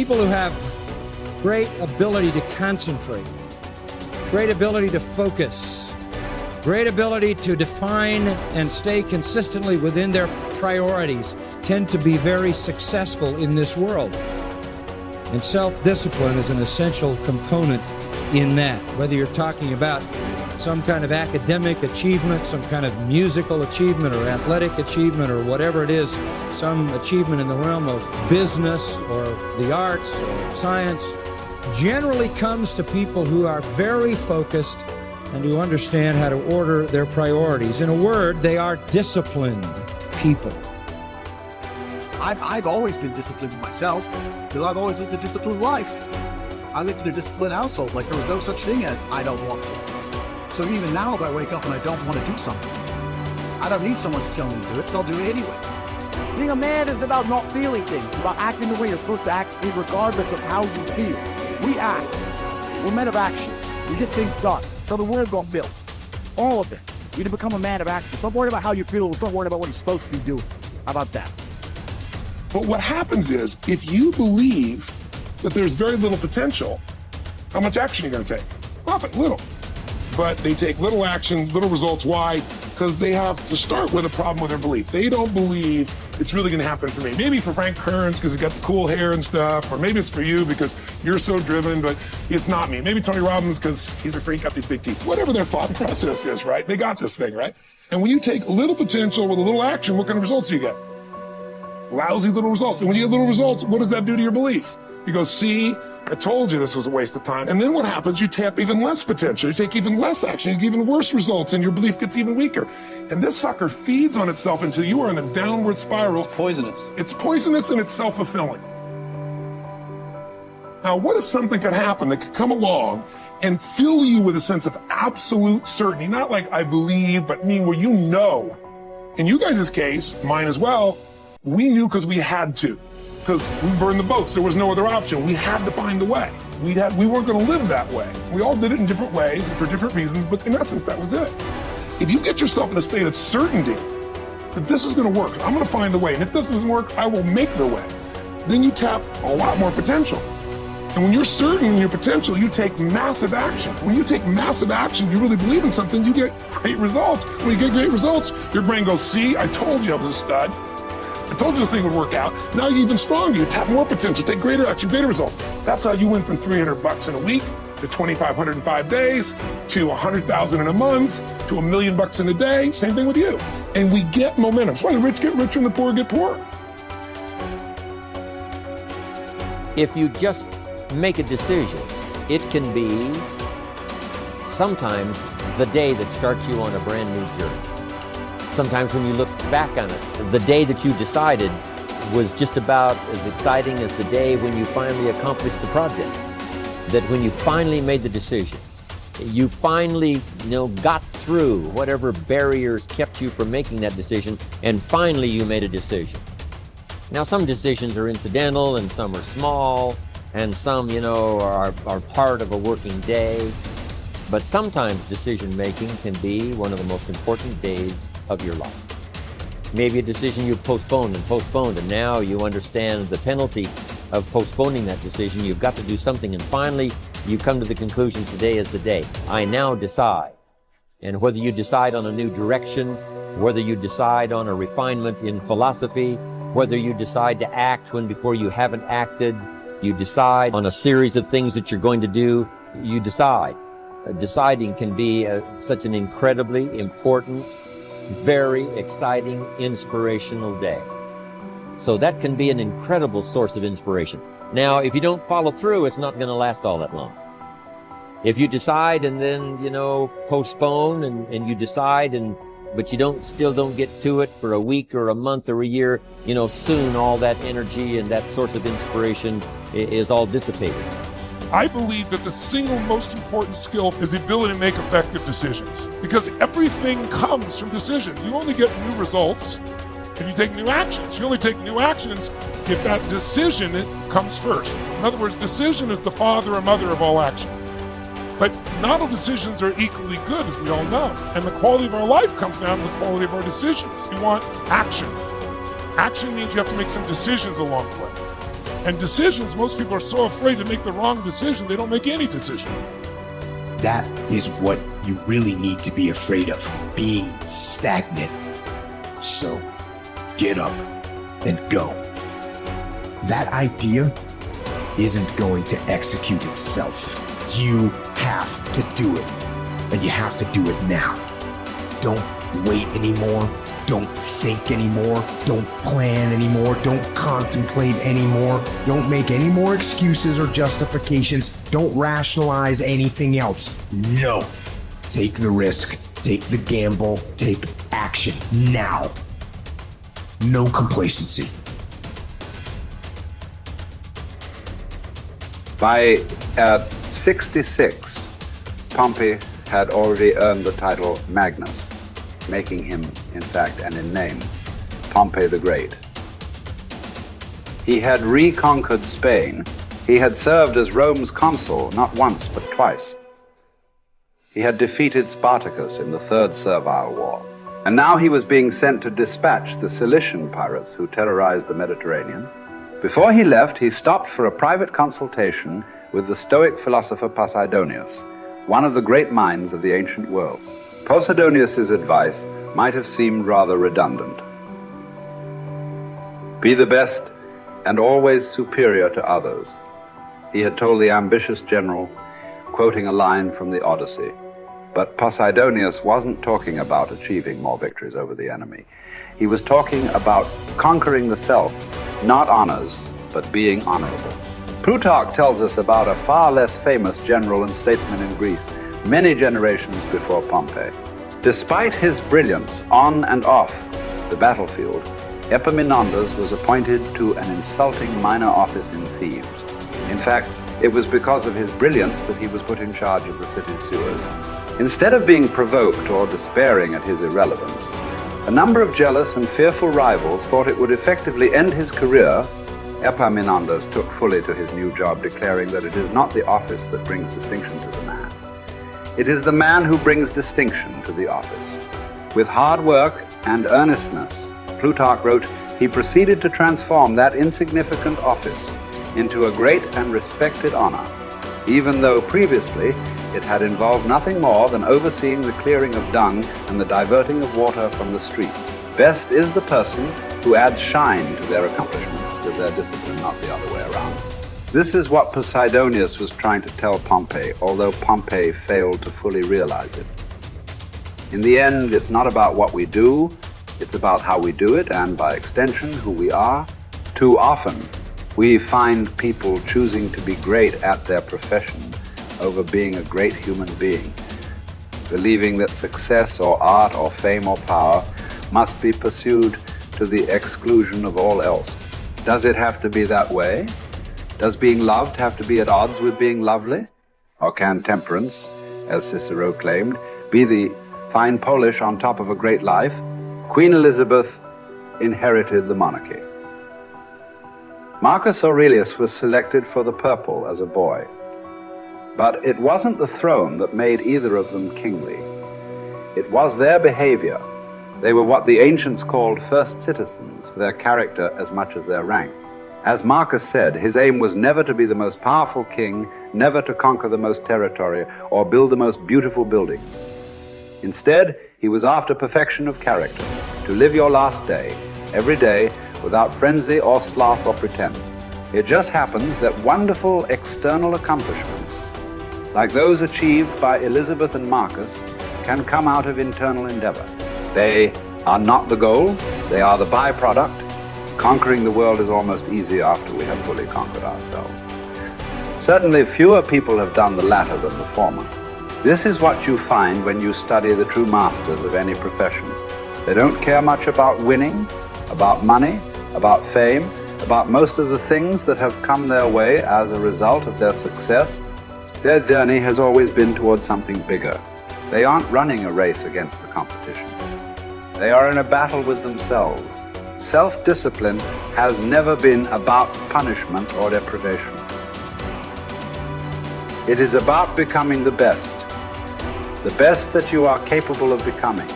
people who have great ability to concentrate, great ability to focus, great ability to define and stay consistently within their priorities tend to be very successful in this world. And self-discipline is an essential component in that, whether you're talking about some kind of academic achievement, some kind of musical achievement or athletic achievement or whatever it is, some achievement in the realm of business or the arts or science, generally comes to people who are very focused and who understand how to order their priorities. In a word, they are disciplined people. I've always been disciplined myself, because I've always lived a disciplined life. I lived in a disciplined household, like there was no such thing as I don't want to. So even now, if I wake up and I don't want to do something, I don't need someone to tell me to do it, so I'll do it anyway. Being a man isn't about not feeling things. It's about acting the way you're supposed to act, regardless of how you feel. We act. We're men of action. We get things done. So the world got built. All of it. You need to become a man of action. Stop worrying about how you feel. Stop worrying about what you're supposed to be doing. How about that? But what happens is, if you believe that there's very little potential, how much action are you going to take? Nothing, little. But they take little action, little results. Why? Because they have to start with a problem with their belief. They don't believe it's really going to happen for me. Maybe for Frank Kearns because he got the cool hair and stuff, or maybe it's for you because you're so driven, but it's not me. Maybe Tony Robbins because he's a freak, got these big teeth. Whatever their thought process is, right? They got this thing, right? And when you take a little potential with a little action, what kind of results do you get? Lousy little results. And when you get little results, what does that do to your belief? You go, see, I told you this was a waste of time. And then what happens? You tap even less potential. You take even less action. You get even worse results, and your belief gets even weaker. And this sucker feeds on itself until you are in a downward spiral. It's poisonous. It's poisonous and it's self-fulfilling. Now, what if something could happen that could come along and fill you with a sense of absolute certainty? Not like I believe, but where you know. In you guys' case, mine as well, we knew because we had to. Because we burned the boats. There was no other option. We had to find a way. We weren't going to live that way. We all did it in different ways and for different reasons, but in essence, that was it. If you get yourself in a state of certainty that this is going to work, I'm going to find a way, and if this doesn't work, I will make the way, then you tap a lot more potential. And when you're certain in your potential, you take massive action. When you take massive action, you really believe in something, you get great results. When you get great results, your brain goes, see, I told you I was a stud. I told you this thing would work out. Now you're even stronger. You tap more potential, take greater action, greater results. That's how you went from $300 in a week to $2,500 in 5 days to $100,000 in a month to $1 million in a day. Same thing with you. And we get momentum. That's why the rich get richer and the poor get poorer. If you just make a decision, it can be sometimes the day that starts you on a brand new journey. Sometimes when you look back on it, the day that you decided was just about as exciting as the day when you finally accomplished the project. That when you finally made the decision, you finally got through whatever barriers kept you from making that decision, and finally you made a decision. Now some decisions are incidental and some are small, and some are part of a working day. But sometimes decision-making can be one of the most important days of your life. Maybe a decision you postponed, and now you understand the penalty of postponing that decision. You've got to do something, and finally you come to the conclusion, today is the day. I now decide. And whether you decide on a new direction, whether you decide on a refinement in philosophy, whether you decide to act when before you haven't acted, you decide on a series of things that you're going to do, you decide. Deciding can be such an incredibly important, very exciting, inspirational day. So that can be an incredible source of inspiration. Now, if you don't follow through, it's not going to last all that long. If you decide and then, postpone and you decide but you still don't get to it for a week or a month or a year, soon all that energy and that source of inspiration is all dissipated. I believe that the single most important skill is the ability to make effective decisions, because everything comes from decision. You only get new results if you take new actions. You only take new actions if that decision comes first. In other words, decision is the father or mother of all action. But not all decisions are equally good, as we all know. And the quality of our life comes down to the quality of our decisions. You want action. Action means you have to make some decisions along the way. And decisions, most people are so afraid to make the wrong decision, they don't make any decision. That is what you really need to be afraid of, being stagnant. So get up and go. That idea isn't going to execute itself. You have to do it, and you have to do it now. Don't wait anymore. Don't think anymore. Don't plan anymore. Don't contemplate anymore. Don't make any more excuses or justifications. Don't rationalize anything else. No. Take the risk. Take the gamble. Take action now. No complacency. By 66, Pompey had already earned the title Magnus, making him, in fact, and in name, Pompey the Great. He had reconquered Spain. He had served as Rome's consul not once but twice. He had defeated Spartacus in the Third Servile War. And now he was being sent to dispatch the Cilician pirates who terrorized the Mediterranean. Before he left, he stopped for a private consultation with the Stoic philosopher Posidonius, one of the great minds of the ancient world. Posidonius's advice might have seemed rather redundant. Be the best and always superior to others, he had told the ambitious general, quoting a line from the Odyssey. But Posidonius wasn't talking about achieving more victories over the enemy. He was talking about conquering the self, not honors, but being honorable. Plutarch tells us about a far less famous general and statesman in Greece, many generations before Pompey. Despite his brilliance on and off the battlefield, Epaminondas was appointed to an insulting minor office in Thebes. In fact, it was because of his brilliance that he was put in charge of the city's sewers. Instead of being provoked or despairing at his irrelevance, a number of jealous and fearful rivals thought it would effectively end his career. Epaminondas took fully to his new job, declaring that it is not the office that brings distinction to the man. It is the man who brings distinction to the office. With hard work and earnestness, Plutarch wrote, he proceeded to transform that insignificant office into a great and respected honor, even though previously it had involved nothing more than overseeing the clearing of dung and the diverting of water from the street. Best is the person who adds shine to their accomplishments with their discipline, not the other way around. This is what Posidonius was trying to tell Pompey, although Pompey failed to fully realize it. In the end, it's not about what we do, it's about how we do it, and by extension, who we are. Too often, we find people choosing to be great at their profession over being a great human being, believing that success or art or fame or power must be pursued to the exclusion of all else. Does it have to be that way? Does being loved have to be at odds with being lovely? Or can temperance, as Cicero claimed, be the fine polish on top of a great life? Queen Elizabeth inherited the monarchy. Marcus Aurelius was selected for the purple as a boy. But it wasn't the throne that made either of them kingly. It was their behavior. They were what the ancients called first citizens, for their character as much as their rank. As Marcus said, his aim was never to be the most powerful king, never to conquer the most territory, or build the most beautiful buildings. Instead, he was after perfection of character, to live your last day, every day, without frenzy or sloth or pretend. It just happens that wonderful external accomplishments, like those achieved by Elizabeth and Marcus, can come out of internal endeavor. They are not the goal, they are the byproduct. Conquering the world is almost easy after we have fully conquered ourselves. Certainly fewer people have done the latter than the former. This is what you find when you study the true masters of any profession. They don't care much about winning, about money, about fame, about most of the things that have come their way as a result of their success. Their journey has always been towards something bigger. They aren't running a race against the competition. They are in a battle with themselves. Self-discipline has never been about punishment or deprivation. It is about becoming the best that you are capable of becoming.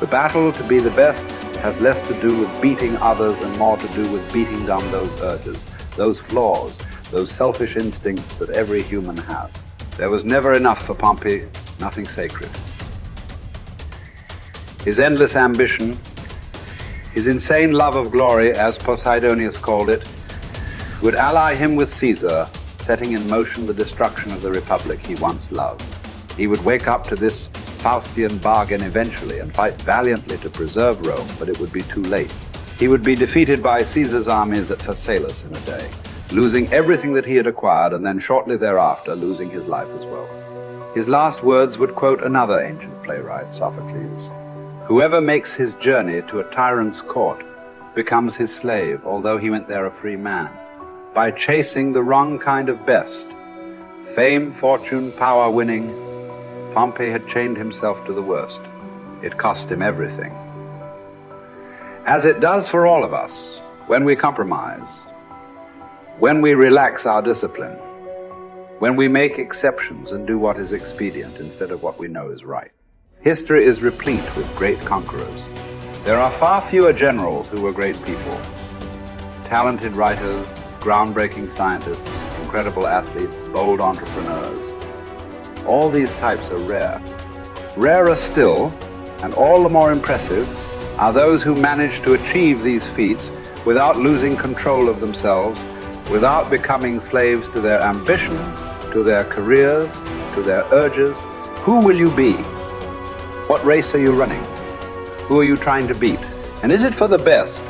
The battle to be the best has less to do with beating others and more to do with beating down those urges. those flaws, those selfish instincts that every human has. There was never enough for Pompey, nothing sacred. His endless ambition, his insane love of glory, as Posidonius called it, would ally him with Caesar, setting in motion the destruction of the republic he once loved. He would wake up to this Faustian bargain eventually and fight valiantly to preserve Rome, but it would be too late. He would be defeated by Caesar's armies at Pharsalus in a day, losing everything that he had acquired, and then shortly thereafter losing his life as well. His last words would quote another ancient playwright, Sophocles: "Whoever makes his journey to a tyrant's court becomes his slave, although he went there a free man. By chasing the wrong kind of best, fame, fortune, power winning, Pompey had chained himself to the worst. It cost him everything." As it does for all of us, when we compromise, when we relax our discipline, when we make exceptions and do what is expedient instead of what we know is right. History is replete with great conquerors. There are far fewer generals who were great people. Talented writers, groundbreaking scientists, incredible athletes, bold entrepreneurs. All these types are rare. Rarer still, and all the more impressive, are those who manage to achieve these feats without losing control of themselves, without becoming slaves to their ambition, to their careers, to their urges. Who will you be? What race are you running? Who are you trying to beat? And is it for the best